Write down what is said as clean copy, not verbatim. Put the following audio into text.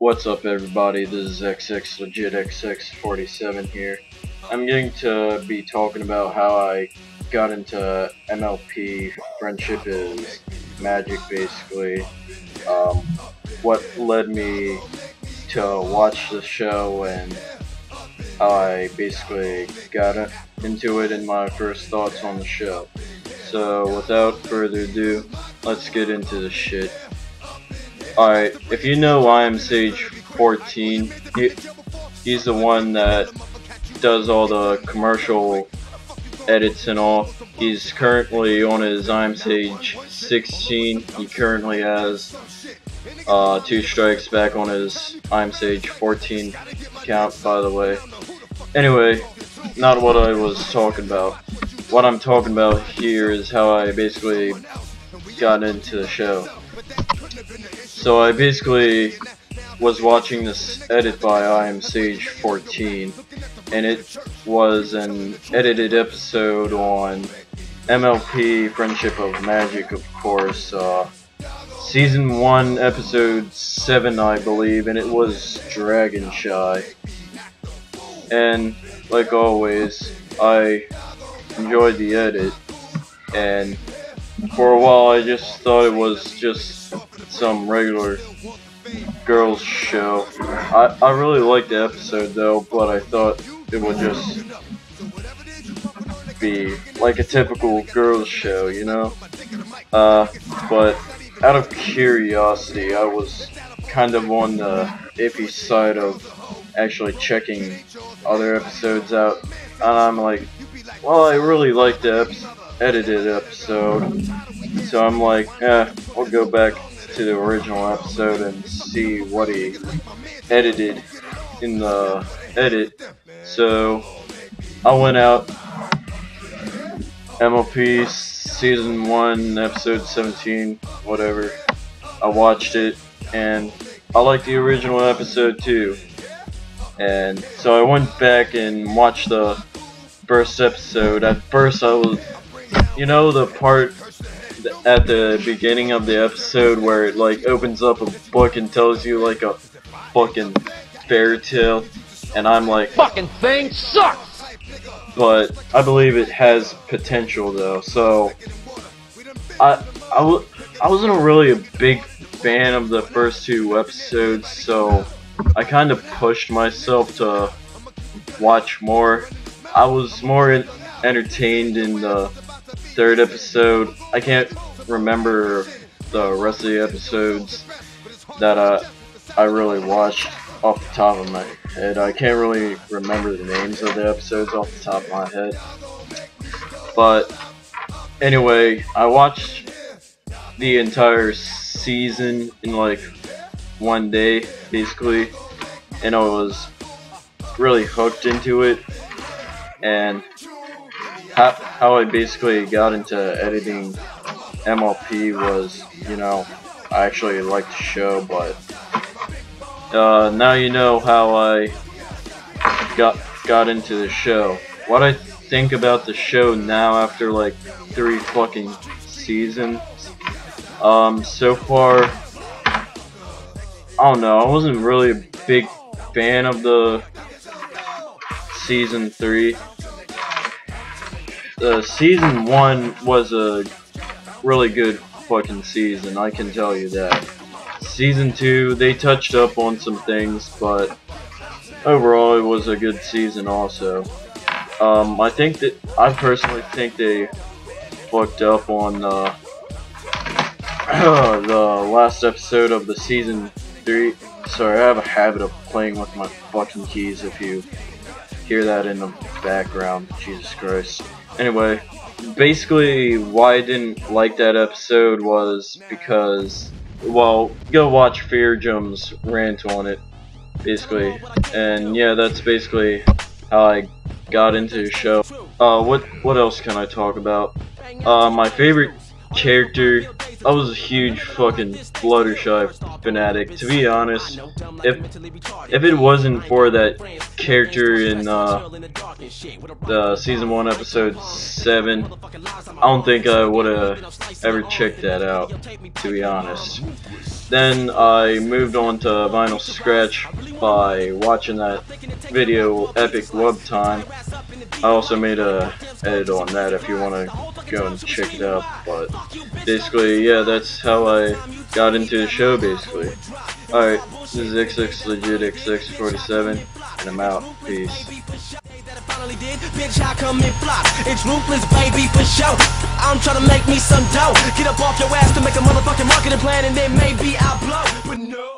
What's up, everybody? This is XX Legit XX47 here. I'm going to be talking about how I got into MLP. Friendship is magic, basically. What led me to watch the show and how I basically got into it and my first thoughts on the show. So without further ado, let's get into the shit. Alright, if you know I Am Sage 14, he's the one that does all the commercial edits and all. He's currently on his I Am Sage 16. He currently has 2 strikes back on his I Am Sage 14 account, by the way. Anyway, not what I was talking about. What I'm talking about here is how I basically got into the show. So I basically was watching this edit by I Am Sage 14, and it was an edited episode on MLP Friendship of Magic, of course, Season 1, Episode 7, I believe, and it was Dragon Shy. And, like always, I enjoyed the edit, and for a while I just thought it was just some regular girls show. I really liked the episode though, but I thought it would just be like a typical girls show, you know? But out of curiosity, I was kind of on the iffy side of actually checking other episodes out, and I'm like, well, I really liked the edited episode, so I'm like, I'll go back to the original episode and see what he edited in the edit. So I went out, MLP Season 1, Episode 17, whatever. I watched it, and I liked the original episode too. And so I went back and watched the first episode. At first I was, you know, the part at the beginning of the episode where it like opens up a book and tells you like a fucking fairy tale, and I'm like, fucking thing sucks! But I believe it has potential though, so I wasn't really a big fan of the first 2 episodes, so I kind of pushed myself to watch more. I was more entertained in the 3rd episode. I can't remember the rest of the episodes that I really watched off the top of my head. I can't really remember the names of the episodes off the top of my head. But anyway, I watched the entire season in like one day, basically, and I was really hooked into it. And how I basically got into editing MLP was, you know, I actually liked the show, but now you know how I got into the show. What I think about the show now after like 3 fucking seasons, so far, I don't know, I wasn't really a big fan of the Season 3. Season 1 was a really good fucking season, I can tell you that. Season 2, they touched up on some things, but overall it was a good season also. I personally think they fucked up on the last episode of the Season 3. Sorry, I have a habit of playing with my fucking keys if you hear that in the background. Jesus Christ. Anyway, basically why I didn't like that episode was because, well, go watch Fearjum's rant on it, basically. And yeah, that's basically how I got into the show. What else can I talk about? My favorite character. I was a huge fucking Fluttershy fanatic. To be honest, if it wasn't for that character in the season 1 episode 7, I don't think I would have ever checked that out, to be honest. Then I moved on to Vinyl Scratch by watching that video, Epic Web Time. I also made a edit on that if you want to go and check it out. But basically, yeah, that's how I got into the show, basically. Alright, this is XX Legit XX47, and I'm out. Peace. Bitch, how come it flops? It's ruthless, baby, for sure. I'm trying to make me some dough. Get up off your ass to make a motherfucking marketing plan, and then maybe I'll blow. But no.